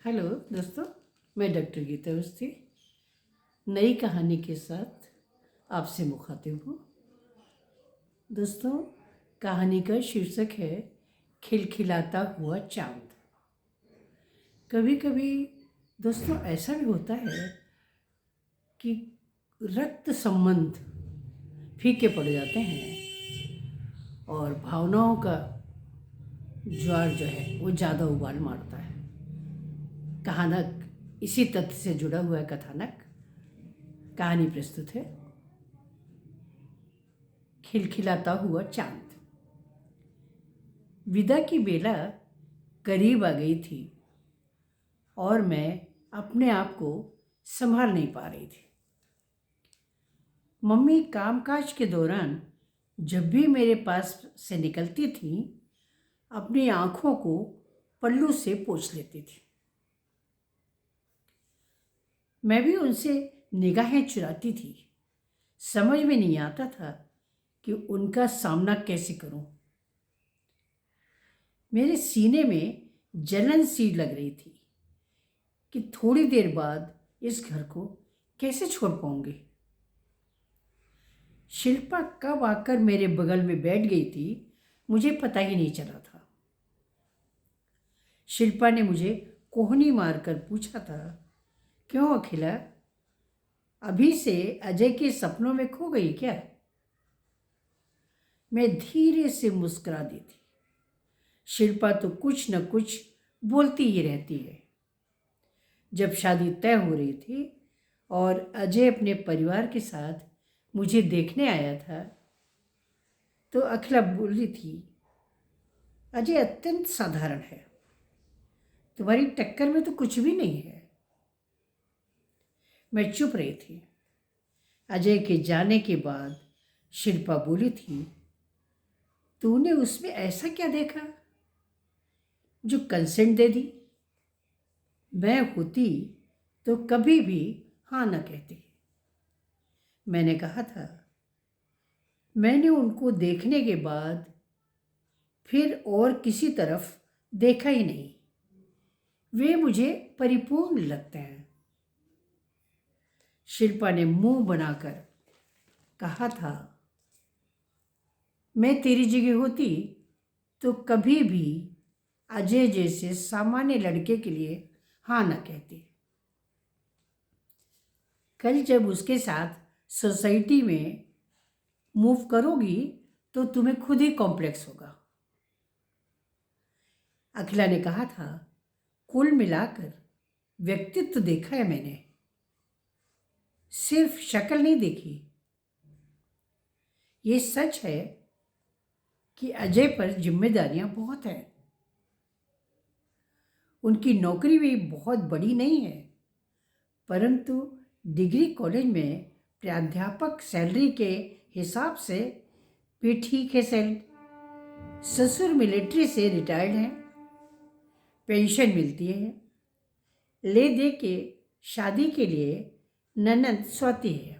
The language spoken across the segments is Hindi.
हेलो दोस्तों, मैं डॉक्टर गीता अवस्थी नई कहानी के साथ आपसे मुखातिब हूँ। दोस्तों, कहानी का शीर्षक है खिलखिलाता हुआ चांद। कभी कभी दोस्तों ऐसा भी होता है कि रक्त संबंध फीके पड़ जाते हैं और भावनाओं का ज्वार जो है वो ज़्यादा उबाल मारता है। कहानक इसी तथ्य से जुड़ा हुआ है। कथानक कहानी प्रस्तुत है खिलखिलाता हुआ चांद। विदा की बेला करीब आ गई थी और मैं अपने आप को संभाल नहीं पा रही थी। मम्मी कामकाज के दौरान जब भी मेरे पास से निकलती थी, अपनी आंखों को पल्लू से पोंछ लेती थी। मैं भी उनसे निगाहें चुराती थी। समझ में नहीं आता था कि उनका सामना कैसे करूं। मेरे सीने में जलन सी लग रही थी कि थोड़ी देर बाद इस घर को कैसे छोड़ पाऊंगी। शिल्पा कब आकर मेरे बगल में बैठ गई थी, मुझे पता ही नहीं चला था। शिल्पा ने मुझे कोहनी मारकर पूछा था, क्यों अखिला, अभी से अजय के सपनों में खो गई क्या? मैं धीरे से मुस्कुरा दी थी। शिल्पा तो कुछ न कुछ बोलती ही रहती है। जब शादी तय हो रही थी और अजय अपने परिवार के साथ मुझे देखने आया था, तो अखिला बोली थी, अजय अत्यंत साधारण है, तुम्हारी टक्कर में तो कुछ भी नहीं है। मैं चुप रही थी। अजय के जाने के बाद शिल्पा बोली थी, तूने उसमें ऐसा क्या देखा जो कंसेंट दे दी? मैं होती तो कभी भी हाँ न कहती। मैंने कहा था, मैंने उनको देखने के बाद फिर और किसी तरफ देखा ही नहीं। वे मुझे परिपूर्ण लगते हैं। शिल्पा ने मुंह बनाकर कहा था, मैं तेरी जगह होती तो कभी भी अजय जैसे सामान्य लड़के के लिए हाँ न कहती। कल जब उसके साथ सोसाइटी में मूव करोगी तो तुम्हें खुद ही कॉम्प्लेक्स होगा। अखिला ने कहा था, कुल मिलाकर व्यक्तित्व देखा है मैंने, सिर्फ शक्ल नहीं देखी। ये सच है कि अजय पर जिम्मेदारियां बहुत हैं। उनकी नौकरी भी बहुत बड़ी नहीं है, परंतु डिग्री कॉलेज में प्राध्यापक सैलरी के हिसाब से भी ठीक है सैलरी। ससुर मिलिट्री से रिटायर्ड हैं, पेंशन मिलती है। ले दे के शादी के लिए ननद स्वाति है।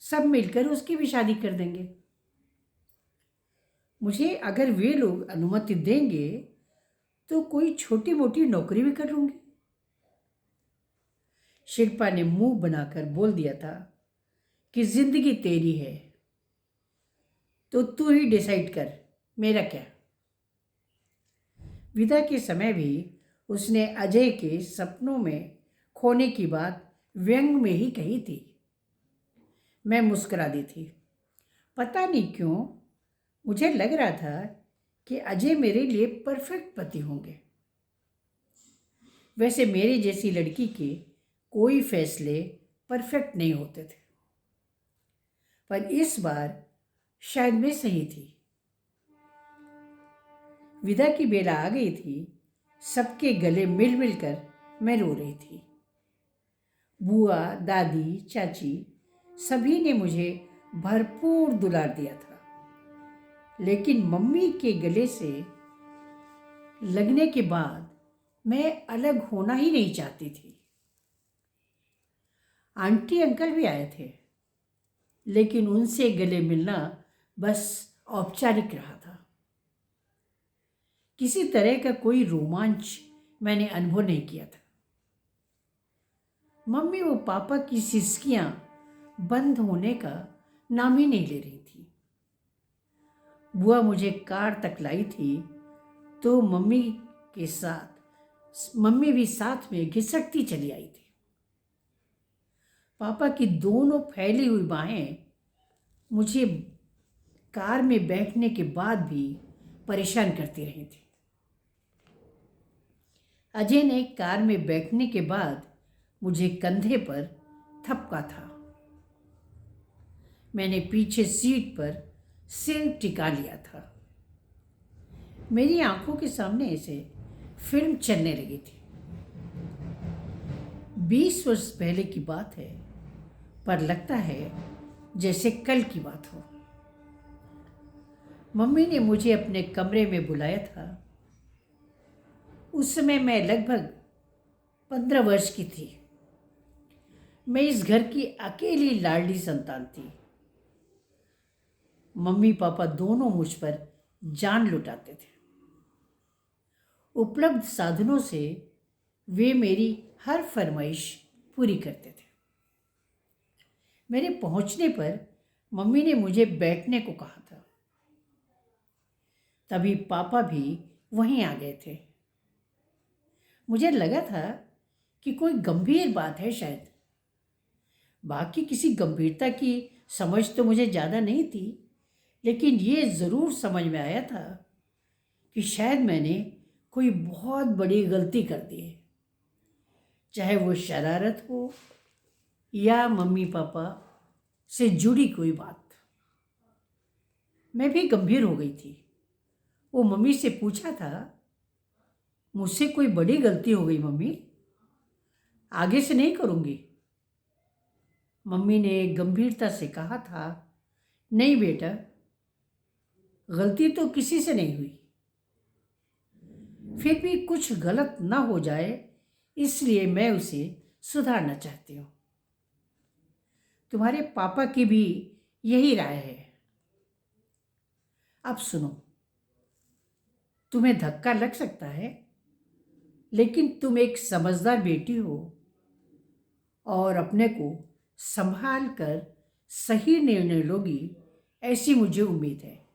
सब मिलकर उसकी भी शादी कर देंगे। मुझे अगर वे लोग अनुमति देंगे तो कोई छोटी मोटी नौकरी भी कर लूंगी। शिल्पा ने मुंह बनाकर बोल दिया था कि जिंदगी तेरी है तो तू ही डिसाइड कर, मेरा क्या। विदा के समय भी उसने अजय के सपनों में खोने की बात व्यंग में ही कही थी। मैं मुस्कुरा दी थी। पता नहीं क्यों मुझे लग रहा था कि अजय मेरे लिए परफेक्ट पति होंगे। वैसे मेरी जैसी लड़की के कोई फैसले परफेक्ट नहीं होते थे, पर इस बार शायद मैं सही थी। विदा की बेला आ गई थी। सबके गले मिल मिलकर मैं रो रही थी। बुआ, दादी, चाची सभी ने मुझे भरपूर दुलार दिया था, लेकिन मम्मी के गले से लगने के बाद मैं अलग होना ही नहीं चाहती थी। आंटी अंकल भी आए थे, लेकिन उनसे गले मिलना बस औपचारिक रहा था। किसी तरह का कोई रोमांच मैंने अनुभव नहीं किया था। मम्मी वो पापा की सिसकियां बंद होने का नाम ही नहीं ले रही थी। बुआ मुझे कार तक लाई थी तो मम्मी भी साथ में घिसकती चली आई थी। पापा की दोनों फैली हुई बाहें मुझे कार में बैठने के बाद भी परेशान करती रही थी। अजय ने कार में बैठने के बाद मुझे कंधे पर थपका था। मैंने पीछे सीट पर सिर टिका लिया था। मेरी आंखों के सामने ऐसे फिल्म चलने लगी थी। 20 वर्ष पहले की बात है, पर लगता है जैसे कल की बात हो। मम्मी ने मुझे अपने कमरे में बुलाया था। उस समय मैं लगभग 15 वर्ष की थी। मैं इस घर की अकेली लाडली संतान थी। मम्मी पापा दोनों मुझ पर जान लुटाते थे। उपलब्ध साधनों से वे मेरी हर फरमाइश पूरी करते थे। मेरे पहुंचने पर मम्मी ने मुझे बैठने को कहा था। तभी पापा भी वहीं आ गए थे। मुझे लगा था कि कोई गंभीर बात है शायद। बाकी किसी गंभीरता की समझ तो मुझे ज़्यादा नहीं थी, लेकिन ये ज़रूर समझ में आया था कि शायद मैंने कोई बहुत बड़ी गलती कर दी है, चाहे वो शरारत हो या मम्मी पापा से जुड़ी कोई बात। मैं भी गंभीर हो गई थी। वो मम्मी से पूछा था, मुझसे कोई बड़ी गलती हो गई मम्मी, आगे से नहीं करूँगी। मम्मी ने गंभीरता से कहा था, नहीं बेटा, गलती तो किसी से नहीं हुई, फिर भी कुछ गलत ना हो जाए इसलिए मैं उसे सुधारना चाहती हूँ। तुम्हारे पापा की भी यही राय है। अब सुनो, तुम्हें धक्का लग सकता है, लेकिन तुम एक समझदार बेटी हो और अपने को संभाल कर सही निर्णय लोगी, ऐसी मुझे उम्मीद है।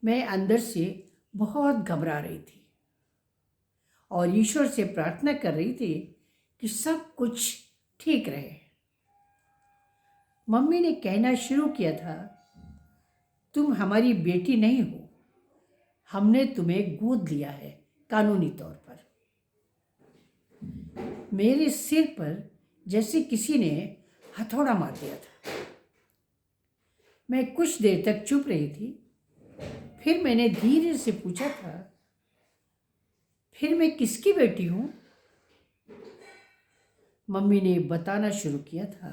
मैं अंदर से बहुत घबरा रही थी और ईश्वर से प्रार्थना कर रही थी कि सब कुछ ठीक रहे। मम्मी ने कहना शुरू किया था, तुम हमारी बेटी नहीं हो, हमने तुम्हें गोद लिया है कानूनी तौर पर। मेरे सिर पर जैसे किसी ने हथौड़ा मार दिया था। मैं कुछ देर तक चुप रही थी। फिर मैंने धीरे से पूछा था, फिर मैं किसकी बेटी हूँ? मम्मी ने बताना शुरू किया था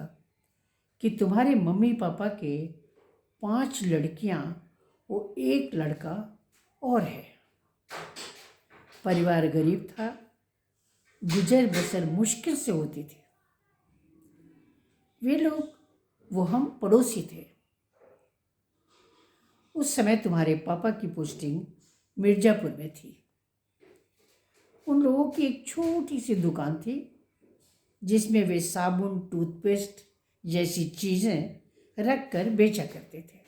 कि तुम्हारे मम्मी पापा के 5 लड़कियाँ और 1 लड़का और है। परिवार गरीब था, गुजर बसर मुश्किल से होती थी। वे लोग, वो हम पड़ोसी थे। उस समय तुम्हारे पापा की पोस्टिंग मिर्जापुर में थी। उन लोगों की एक छोटी सी दुकान थी जिसमें वे साबुन, टूथपेस्ट जैसी चीज़ें रख कर बेचा करते थे।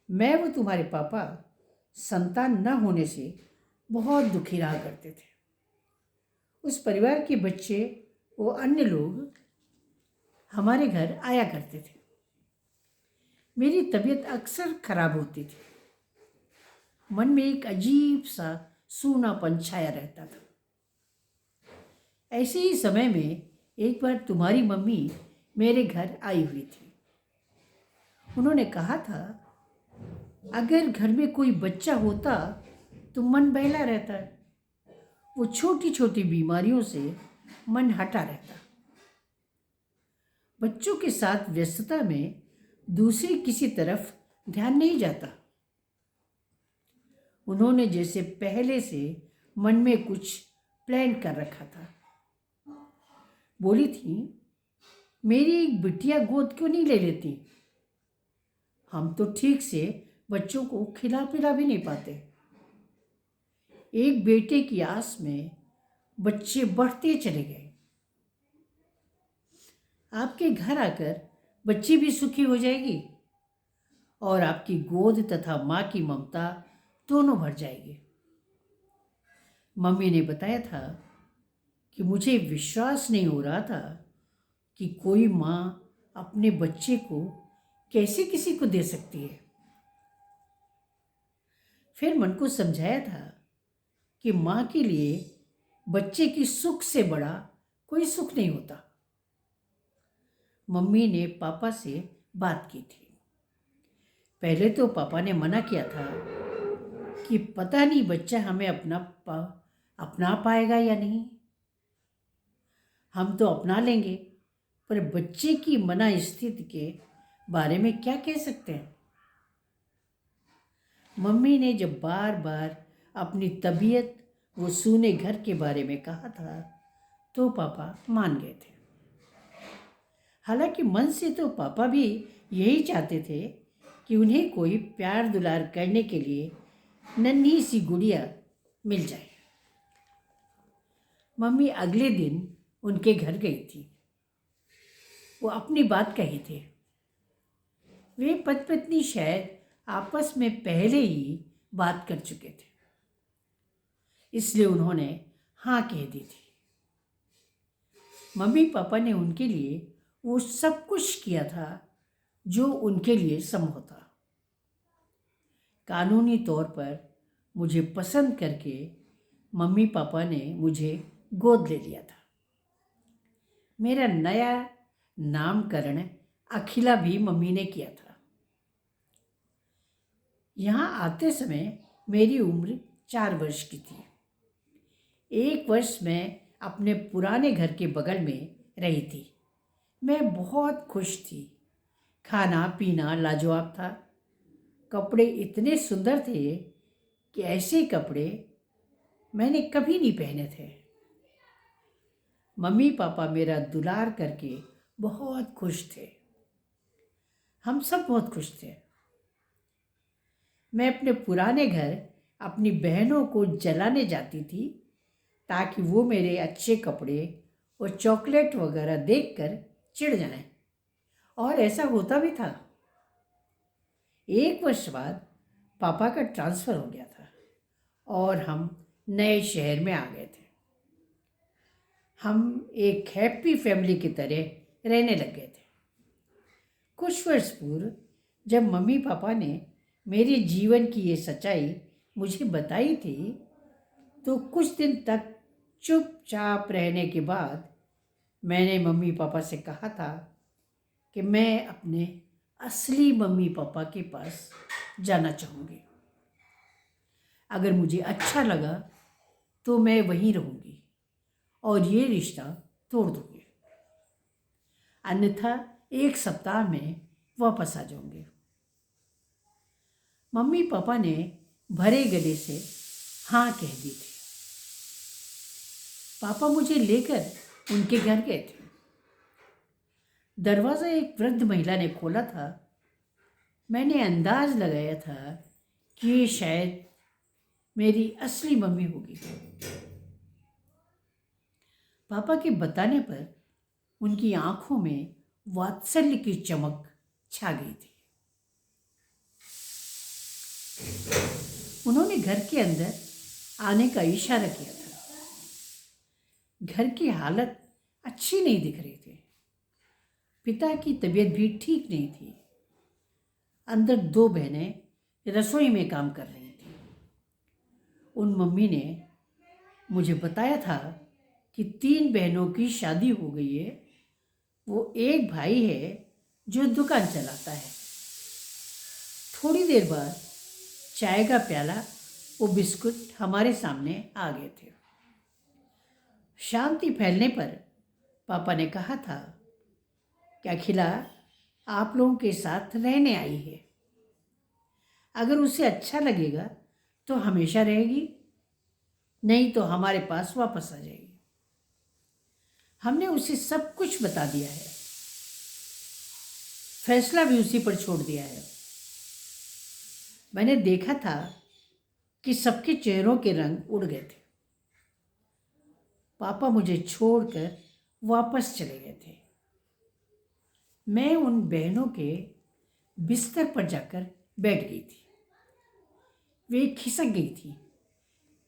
मैं वो तुम्हारे पापा संतान न होने से बहुत दुखी रहा करते थे। उस परिवार के बच्चे वो अन्य लोग हमारे घर आया करते थे। मेरी तबीयत अक्सर खराब होती थी। मन में एक अजीब सा सूनापन छाया रहता था। ऐसे ही समय में एक बार तुम्हारी मम्मी मेरे घर आई हुई थी। उन्होंने कहा था, अगर घर में कोई बच्चा होता तो मन बहला रहता, वो छोटी छोटी बीमारियों से मन हटा रहता। बच्चों के साथ व्यस्तता में दूसरी किसी तरफ ध्यान नहीं जाता। उन्होंने जैसे पहले से मन में कुछ प्लान कर रखा था। बोली थी, मेरी एक बिटिया गोद क्यों नहीं ले लेती? हम तो ठीक से बच्चों को खिला पिला भी नहीं पाते। एक बेटे की आस में बच्चे बढ़ते चले गए। आपके घर आकर बच्ची भी सुखी हो जाएगी और आपकी गोद तथा माँ की ममता दोनों भर जाएगी। मम्मी ने बताया था कि मुझे विश्वास नहीं हो रहा था कि कोई माँ अपने बच्चे को कैसे किसी को दे सकती है। फिर मन को समझाया था कि माँ के लिए बच्चे की सुख से बड़ा कोई सुख नहीं होता। मम्मी ने पापा से बात की थी। पहले तो पापा ने मना किया था कि पता नहीं बच्चा हमें अपना पाएगा या नहीं। हम तो अपना लेंगे, पर बच्चे की मना स्थिति के बारे में क्या कह सकते हैं। मम्मी ने जब बार बार अपनी तबीयत वो सूने घर के बारे में कहा था तो पापा मान गए थे। हालांकि मन से तो पापा भी यही चाहते थे कि उन्हें कोई प्यार दुलार करने के लिए नन्ही सी गुड़िया मिल जाए। मम्मी अगले दिन उनके घर गई थी। वो अपनी बात कही थी। वे पति पत्नी शायद आपस में पहले ही बात कर चुके थे, इसलिए उन्होंने हाँ कह दी थी। मम्मी पापा ने उनके लिए वो सब कुछ किया था जो उनके लिए संभव था। कानूनी तौर पर मुझे पसंद करके मम्मी पापा ने मुझे गोद ले लिया था। मेरा नया नामकरण अखिला भी मम्मी ने किया था। यहाँ आते समय मेरी उम्र 4 वर्ष की थी। 1 वर्ष मैं अपने पुराने घर के बगल में रही थी। मैं बहुत खुश थी। खाना पीना लाजवाब था। कपड़े इतने सुंदर थे कि ऐसे कपड़े मैंने कभी नहीं पहने थे। मम्मी पापा मेरा दुलार करके बहुत खुश थे। हम सब बहुत खुश थे। मैं अपने पुराने घर अपनी बहनों को जलाने जाती थी ताकि वो मेरे अच्छे कपड़े और चॉकलेट वगैरह देखकर चिढ़ जाएं। और ऐसा होता भी था। 1 वर्ष बाद पापा का ट्रांसफ़र हो गया था और हम नए शहर में आ गए थे। हम एक हैप्पी फैमिली की तरह रहने लग गए थे। कुछ वर्ष पूर्व जब मम्मी पापा ने मेरे जीवन की ये सच्चाई मुझे बताई थी तो कुछ दिन तक चुपचाप रहने के बाद मैंने मम्मी पापा से कहा था कि मैं अपने असली मम्मी पापा के पास जाना चाहूँगी। अगर मुझे अच्छा लगा तो मैं वहीं रहूँगी और ये रिश्ता तोड़ दूँगी, अन्यथा 1 सप्ताह में वापस आ जाऊँगी। मम्मी पापा ने भरे गले से हाँ कह दी थी। पापा मुझे लेकर उनके घर गए थे। दरवाज़ा एक वृद्ध महिला ने खोला था। मैंने अंदाज लगाया था कि ये शायद मेरी असली मम्मी होगी। पापा के बताने पर उनकी आंखों में वात्सल्य की चमक छा गई थी। उन्होंने घर के अंदर आने का इशारा किया था। घर की हालत अच्छी नहीं दिख रही थी। पिता की तबीयत भी ठीक नहीं थी। अंदर 2 बहनें रसोई में काम कर रही थी। उन मम्मी ने मुझे बताया था कि 3 बहनों की शादी हो गई है। वो एक भाई है जो दुकान चलाता है। थोड़ी देर बाद चाय का प्याला वो बिस्कुट हमारे सामने आ गए थे। शांति फैलने पर पापा ने कहा था कि अखिला आप लोगों के साथ रहने आई है। अगर उसे अच्छा लगेगा तो हमेशा रहेगी, नहीं तो हमारे पास वापस आ जाएगी। हमने उसे सब कुछ बता दिया है। फैसला भी उसी पर छोड़ दिया है। मैंने देखा था कि सबके चेहरों के रंग उड़ गए थे। पापा मुझे छोड़कर वापस चले गए थे। मैं उन बहनों के बिस्तर पर जाकर बैठ गई थी। वे खिसक गई थी,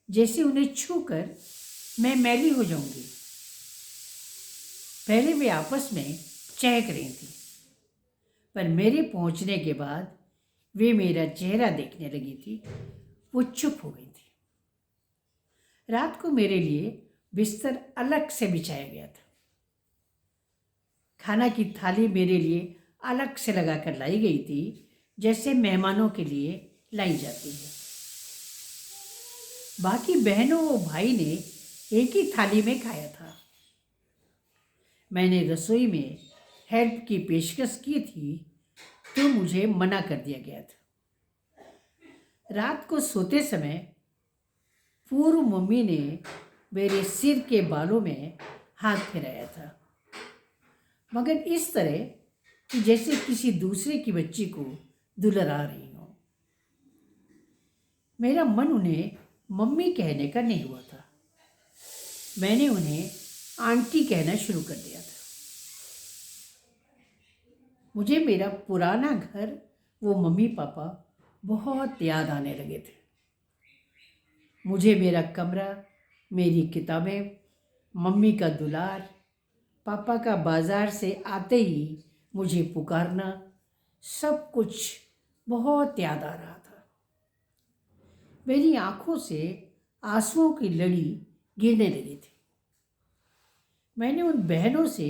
जैसे उन्हें छूकर मैं मैली हो जाऊंगी। पहले वे आपस में चहक रही थी, पर मेरे पहुंचने के बाद वे मेरा चेहरा देखने लगी थी। वो चुप हो गई थी। रात को मेरे लिए बिस्तर अलग से बिछाया गया था। खाना की थाली मेरे लिए अलग से लगाकर लाई गई थी, जैसे मेहमानों के लिए लाई जाती है। बाकी बहनों और भाई ने एक ही थाली में खाया था। मैंने रसोई में हेल्प की पेशकश की थी तो मुझे मना कर दिया गया था। रात को सोते समय पूर्व मम्मी ने मेरे सिर के बालों में हाथ फेराया था, मगर इस तरह कि जैसे किसी दूसरे की बच्ची को दुलरा रही हो। मेरा मन उन्हें मम्मी कहने का नहीं हुआ था। मैंने उन्हें आंटी कहना शुरू कर दिया था। मुझे मेरा पुराना घर, वो मम्मी पापा बहुत याद आने लगे थे। मुझे मेरा कमरा, मेरी किताबें, मम्मी का दुलार, पापा का बाजार से आते ही मुझे पुकारना, सब कुछ बहुत याद आ रहा था। मेरी आंखों से आंसुओं की लड़ी गिरने लगी थी। मैंने उन बहनों से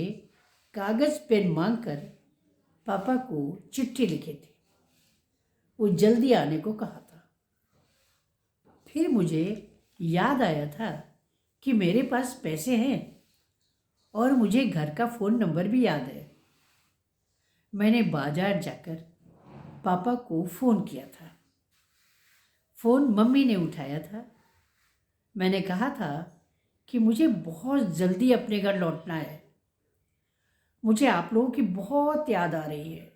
कागज पेन मांगकर पापा को चिट्ठी लिखी थी। वो जल्दी आने को कहा था। फिर मुझे याद आया था कि मेरे पास पैसे हैं और मुझे घर का फ़ोन नंबर भी याद है। मैंने बाजार जाकर पापा को फ़ोन किया था। फ़ोन मम्मी ने उठाया था। मैंने कहा था कि मुझे बहुत जल्दी अपने घर लौटना है। मुझे आप लोगों की बहुत याद आ रही है।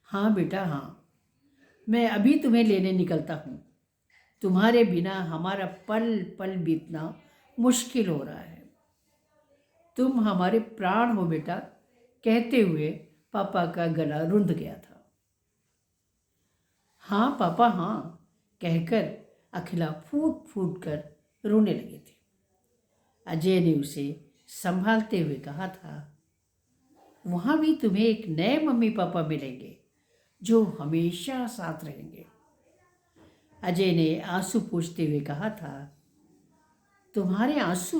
हाँ बेटा हाँ, मैं अभी तुम्हें लेने निकलता हूँ। तुम्हारे बिना हमारा पल पल बीतना मुश्किल हो रहा है। तुम हमारे प्राण हो बेटा, कहते हुए पापा का गला रुंध गया था। हाँ पापा हाँ, कहकर अखिला फूट फूट कर रोने लगी थी। अजय ने उसे संभालते हुए कहा था, वहाँ भी तुम्हें एक नए मम्मी पापा मिलेंगे जो हमेशा साथ रहेंगे। अजय ने आंसू पोंछते हुए कहा था, तुम्हारे आंसू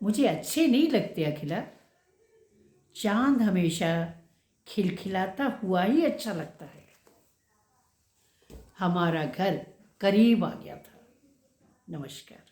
मुझे अच्छे नहीं लगते अखिला। चांद हमेशा खिलखिलाता हुआ ही अच्छा लगता है। हमारा घर करीब आ गया था। नमस्कार।